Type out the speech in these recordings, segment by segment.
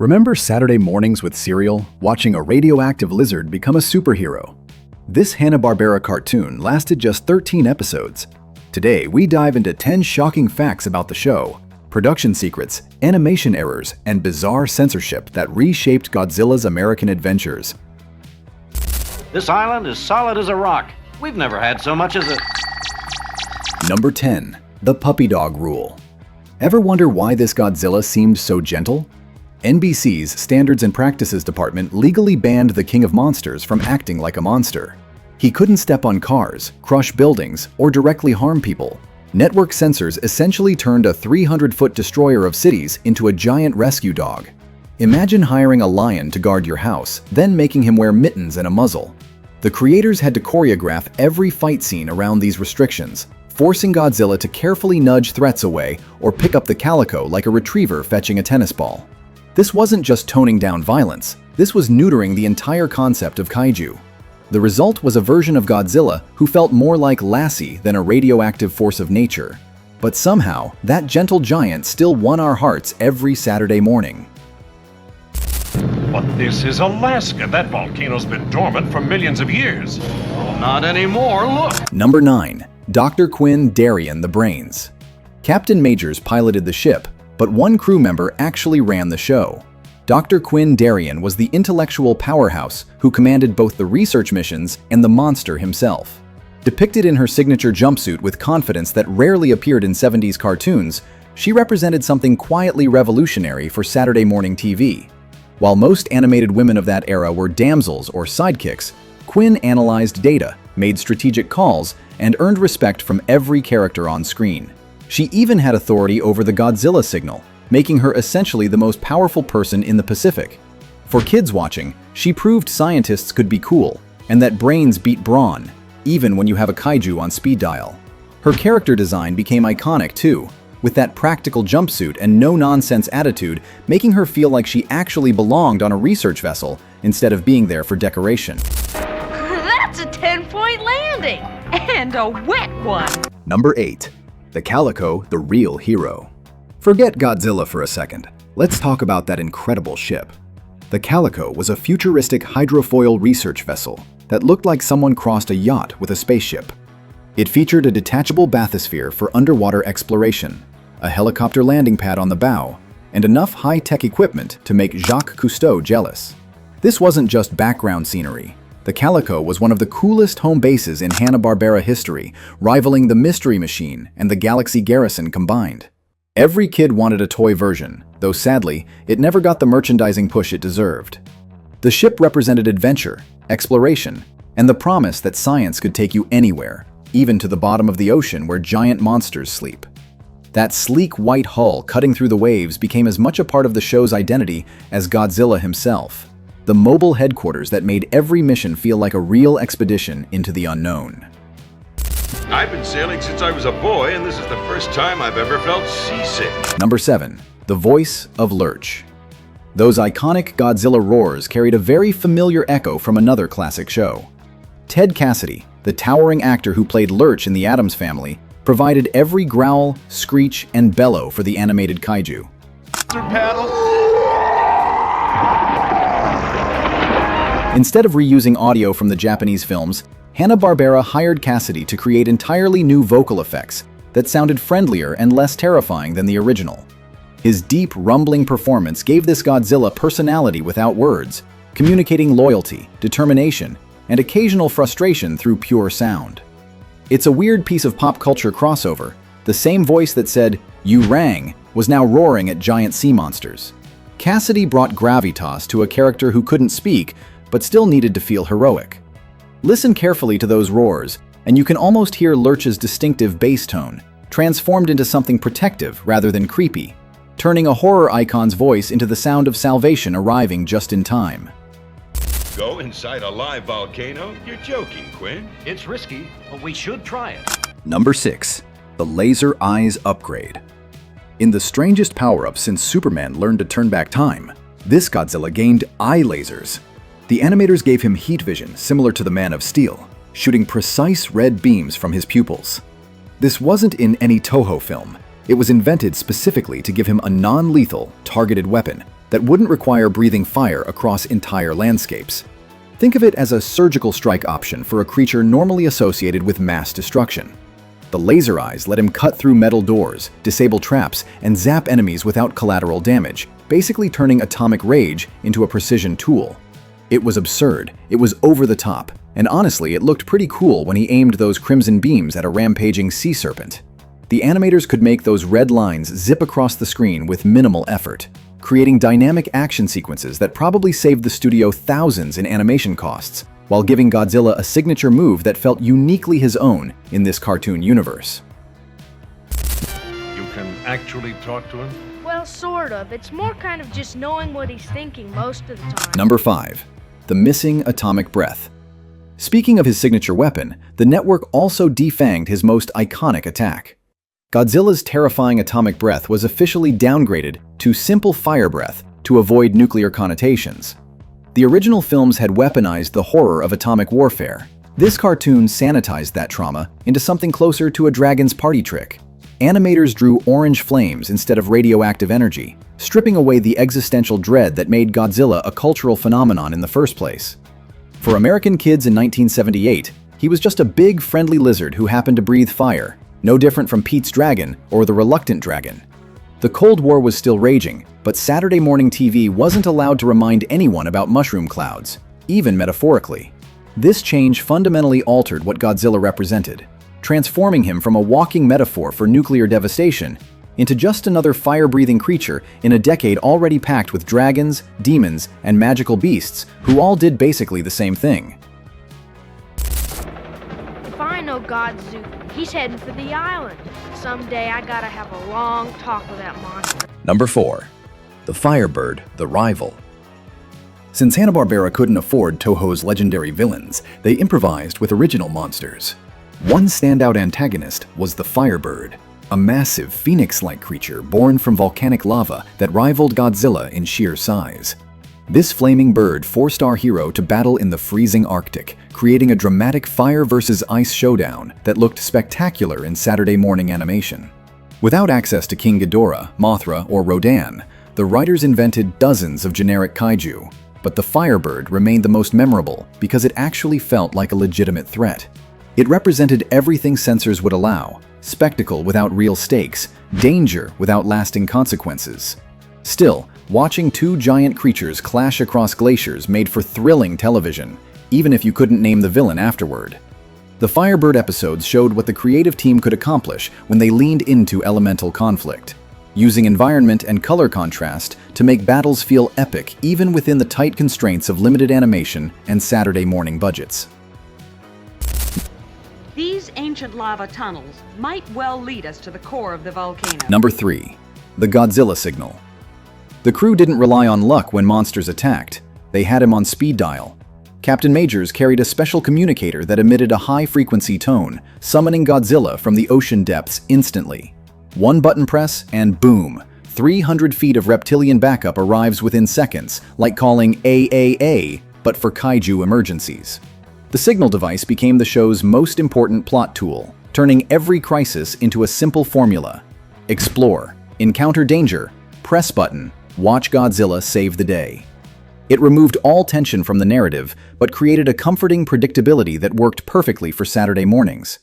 Remember Saturday mornings with cereal, watching a radioactive lizard become a superhero? This Hanna-Barbera cartoon lasted just 13 episodes. Today, we dive into 10 shocking facts about the show, production secrets, animation errors, and bizarre censorship that reshaped Godzilla's American adventures. This island is solid as a rock. We've never had so much as a... Number 10. The Puppy Dog Rule. Ever wonder why this Godzilla seemed so gentle? NBC's Standards and Practices Department legally banned the King of Monsters from acting like a monster. He couldn't step on cars, crush buildings, or directly harm people. Network censors essentially turned a 300-foot destroyer of cities into a giant rescue dog. Imagine hiring a lion to guard your house, then making him wear mittens and a muzzle. The creators had to choreograph every fight scene around these restrictions, forcing Godzilla to carefully nudge threats away or pick up the Calico like a retriever fetching a tennis ball. This wasn't just toning down violence, this was neutering the entire concept of kaiju. The result was a version of Godzilla who felt more like Lassie than a radioactive force of nature. But somehow, that gentle giant still won our hearts every Saturday morning. But this is Alaska. That volcano's been dormant for millions of years. Not anymore, look! Number 9. Dr. Quinn Darien the Brains. Captain Majors piloted the ship, but one crew member actually ran the show. Dr. Quinn Darien was the intellectual powerhouse who commanded both the research missions and the monster himself. Depicted in her signature jumpsuit with confidence that rarely appeared in 70s cartoons, she represented something quietly revolutionary for Saturday morning TV. While most animated women of that era were damsels or sidekicks, Quinn analyzed data, made strategic calls, and earned respect from every character on screen. She even had authority over the Godzilla signal, making her essentially the most powerful person in the Pacific. For kids watching, she proved scientists could be cool, and that brains beat brawn, even when you have a kaiju on speed dial. Her character design became iconic too, with that practical jumpsuit and no-nonsense attitude making her feel like she actually belonged on a research vessel instead of being there for decoration. That's a 10-point landing! And a wet one! Number 8. The Calico, the real hero. Forget Godzilla for a second. Let's talk about that incredible ship. The Calico was a futuristic hydrofoil research vessel that looked like someone crossed a yacht with a spaceship. It featured a detachable bathysphere for underwater exploration, a helicopter landing pad on the bow, and enough high-tech equipment to make Jacques Cousteau jealous. This wasn't just background scenery. The Calico was one of the coolest home bases in Hanna-Barbera history, rivaling the Mystery Machine and the Galaxy Garrison combined. Every kid wanted a toy version, though sadly, it never got the merchandising push it deserved. The ship represented adventure, exploration, and the promise that science could take you anywhere, even to the bottom of the ocean where giant monsters sleep. That sleek white hull cutting through the waves became as much a part of the show's identity as Godzilla himself. The mobile headquarters that made every mission feel like a real expedition into the unknown. I've been sailing since I was a boy, and this is the first time I've ever felt seasick. Number 7. The voice of Lurch. Those iconic Godzilla roars carried a very familiar echo from another classic show. Ted Cassidy, the towering actor who played Lurch in The Addams Family, provided every growl, screech, and bellow for the animated kaiju. Instead of reusing audio from the Japanese films, Hanna-Barbera hired Cassidy to create entirely new vocal effects that sounded friendlier and less terrifying than the original. His deep, rumbling performance gave this Godzilla personality without words, communicating loyalty, determination, and occasional frustration through pure sound. It's a weird piece of pop culture crossover. The same voice that said, "You rang," was now roaring at giant sea monsters. Cassidy brought gravitas to a character who couldn't speak, but still needed to feel heroic. Listen carefully to those roars, and you can almost hear Lurch's distinctive bass tone, transformed into something protective rather than creepy, turning a horror icon's voice into the sound of salvation arriving just in time. Go inside a live volcano? You're joking, Quinn. It's risky, but we should try it. Number 6. The Laser Eyes Upgrade. In the strangest power-up since Superman learned to turn back time, this Godzilla gained eye lasers. The animators gave him heat vision similar to the Man of Steel, shooting precise red beams from his pupils. This wasn't in any Toho film. It was invented specifically to give him a non-lethal, targeted weapon, that wouldn't require breathing fire across entire landscapes. Think of it as a surgical strike option for a creature normally associated with mass destruction. The laser eyes let him cut through metal doors, disable traps, and zap enemies without collateral damage, basically turning atomic rage into a precision tool. It was absurd, it was over the top, and honestly, it looked pretty cool when he aimed those crimson beams at a rampaging sea serpent. The animators could make those red lines zip across the screen with minimal effort, creating dynamic action sequences that probably saved the studio thousands in animation costs, while giving Godzilla a signature move that felt uniquely his own in this cartoon universe. You can actually talk to him? Well, sort of. It's more kind of just knowing what he's thinking most of the time. Number 5. The missing atomic breath. Speaking of his signature weapon, the network also defanged his most iconic attack. Godzilla's terrifying atomic breath was officially downgraded to simple fire breath to avoid nuclear connotations. The original films had weaponized the horror of atomic warfare. This cartoon sanitized that trauma into something closer to a dragon's party trick. Animators drew orange flames instead of radioactive energy, stripping away the existential dread that made Godzilla a cultural phenomenon in the first place. For American kids in 1978, he was just a big, friendly lizard who happened to breathe fire, no different from Pete's dragon or the reluctant dragon. The Cold War was still raging, but Saturday morning TV wasn't allowed to remind anyone about mushroom clouds, even metaphorically. This change fundamentally altered what Godzilla represented, transforming him from a walking metaphor for nuclear devastation into just another fire-breathing creature in a decade already packed with dragons, demons, and magical beasts who all did basically the same thing. If I know Godzuki, he's heading for the island. Someday I gotta have a long talk with that monster. Number 4. The Firebird, the Rival. Since Hanna-Barbera couldn't afford Toho's legendary villains, they improvised with original monsters. One standout antagonist was the Firebird, a massive phoenix-like creature born from volcanic lava that rivaled Godzilla in sheer size. This flaming bird forced our hero to battle in the freezing Arctic, creating a dramatic fire versus ice showdown that looked spectacular in Saturday morning animation. Without access to King Ghidorah, Mothra, or Rodan, the writers invented dozens of generic kaiju, but the Firebird remained the most memorable because it actually felt like a legitimate threat. It represented everything censors would allow: spectacle without real stakes, danger without lasting consequences. Still, watching two giant creatures clash across glaciers made for thrilling television, even if you couldn't name the villain afterward. The Firebird episodes showed what the creative team could accomplish when they leaned into elemental conflict, using environment and color contrast to make battles feel epic even within the tight constraints of limited animation and Saturday morning budgets. These ancient lava tunnels might well lead us to the core of the volcano. Number 3. The Godzilla signal. The crew didn't rely on luck when monsters attacked. They had him on speed dial. Captain Majors carried a special communicator that emitted a high-frequency tone, summoning Godzilla from the ocean depths instantly. One button press and boom, 300 feet of reptilian backup arrives within seconds, like calling AAA, but for kaiju emergencies. The signal device became the show's most important plot tool, turning every crisis into a simple formula: explore, encounter danger, press button, watch Godzilla save the day. It removed all tension from the narrative, but created a comforting predictability that worked perfectly for Saturday mornings.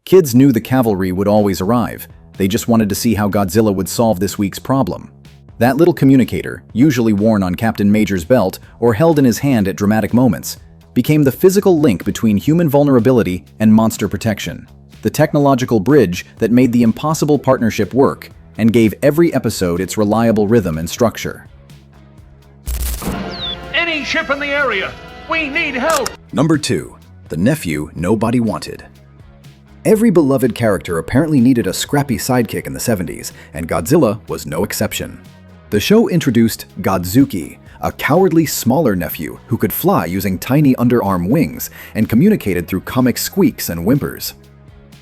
Kids knew the cavalry would always arrive. They just wanted to see how Godzilla would solve this week's problem. That little communicator, usually worn on Captain Major's belt or held in his hand at dramatic moments, became the physical link between human vulnerability and monster protection, the technological bridge that made the impossible partnership work and gave every episode its reliable rhythm and structure. Any ship in the area! We need help! Number 2. The nephew nobody wanted. Every beloved character apparently needed a scrappy sidekick in the 70s, and Godzilla was no exception. The show introduced Godzuki, a cowardly, smaller nephew who could fly using tiny underarm wings and communicated through comic squeaks and whimpers.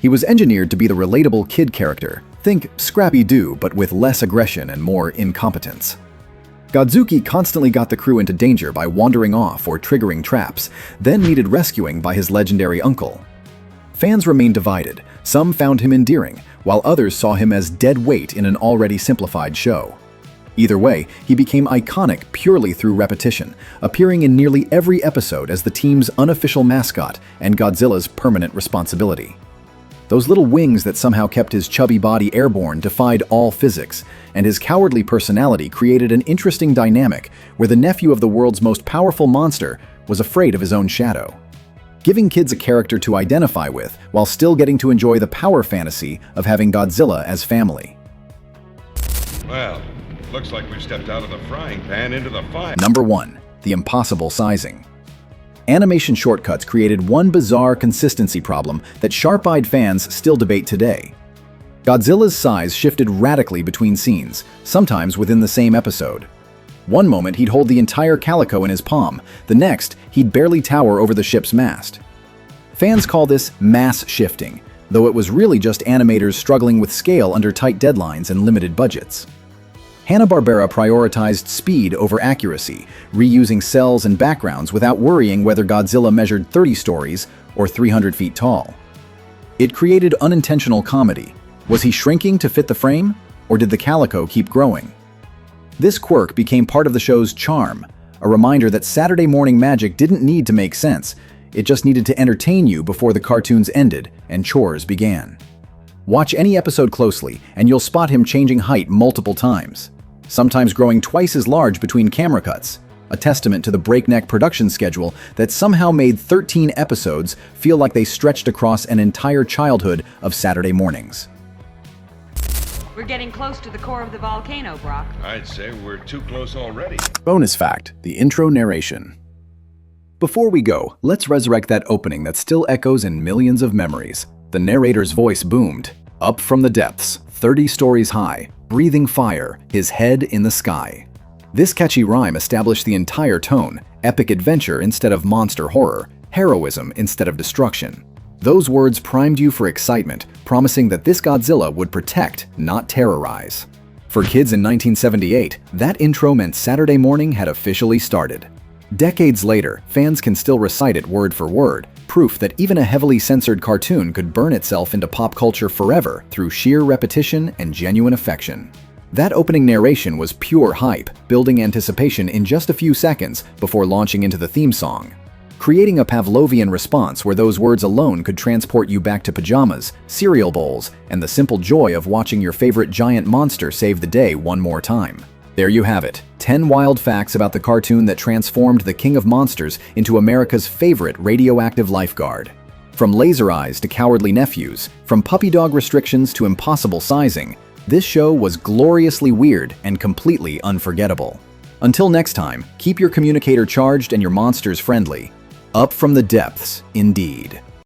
He was engineered to be the relatable kid character. Think Scrappy-Doo, but with less aggression and more incompetence. Godzuki constantly got the crew into danger by wandering off or triggering traps, then needed rescuing by his legendary uncle. Fans remained divided. Some found him endearing, while others saw him as dead weight in an already simplified show. Either way, he became iconic purely through repetition, appearing in nearly every episode as the team's unofficial mascot and Godzilla's permanent responsibility. Those little wings that somehow kept his chubby body airborne defied all physics, and his cowardly personality created an interesting dynamic where the nephew of the world's most powerful monster was afraid of his own shadow. Giving kids a character to identify with while still getting to enjoy the power fantasy of having Godzilla as family. Well, looks like we've stepped out of the frying pan into the fire. Number 1. The impossible sizing. Animation shortcuts created one bizarre consistency problem that sharp-eyed fans still debate today. Godzilla's size shifted radically between scenes, sometimes within the same episode. One moment he'd hold the entire Calico in his palm, the next he'd barely tower over the ship's mast. Fans call this mass shifting, though it was really just animators struggling with scale under tight deadlines and limited budgets. Hanna-Barbera prioritized speed over accuracy, reusing cells and backgrounds without worrying whether Godzilla measured 30 stories or 300 feet tall. It created unintentional comedy. Was he shrinking to fit the frame, or did the Calico keep growing? This quirk became part of the show's charm, a reminder that Saturday morning magic didn't need to make sense, it just needed to entertain you before the cartoons ended and chores began. Watch any episode closely, and you'll spot him changing height multiple times, sometimes growing twice as large between camera cuts, a testament to the breakneck production schedule that somehow made 13 episodes feel like they stretched across an entire childhood of Saturday mornings. We're getting close to the core of the volcano, Brock. I'd say we're too close already. Bonus fact: the intro narration. Before we go, let's resurrect that opening that still echoes in millions of memories. The narrator's voice boomed, "Up from the depths, 30 stories high, breathing fire, his head in the sky." This catchy rhyme established the entire tone: epic adventure instead of monster horror, heroism instead of destruction. Those words primed you for excitement, promising that this Godzilla would protect, not terrorize. For kids in 1978, that intro meant Saturday morning had officially started. Decades later, fans can still recite it word for word, proof that even a heavily censored cartoon could burn itself into pop culture forever through sheer repetition and genuine affection. That opening narration was pure hype, building anticipation in just a few seconds before launching into the theme song, creating a Pavlovian response where those words alone could transport you back to pajamas, cereal bowls, and the simple joy of watching your favorite giant monster save the day one more time. There you have it, 10 wild facts about the cartoon that transformed the King of Monsters into America's favorite radioactive lifeguard. From laser eyes to cowardly nephews, from puppy dog restrictions to impossible sizing, this show was gloriously weird and completely unforgettable. Until next time, keep your communicator charged and your monsters friendly. Up from the depths, indeed.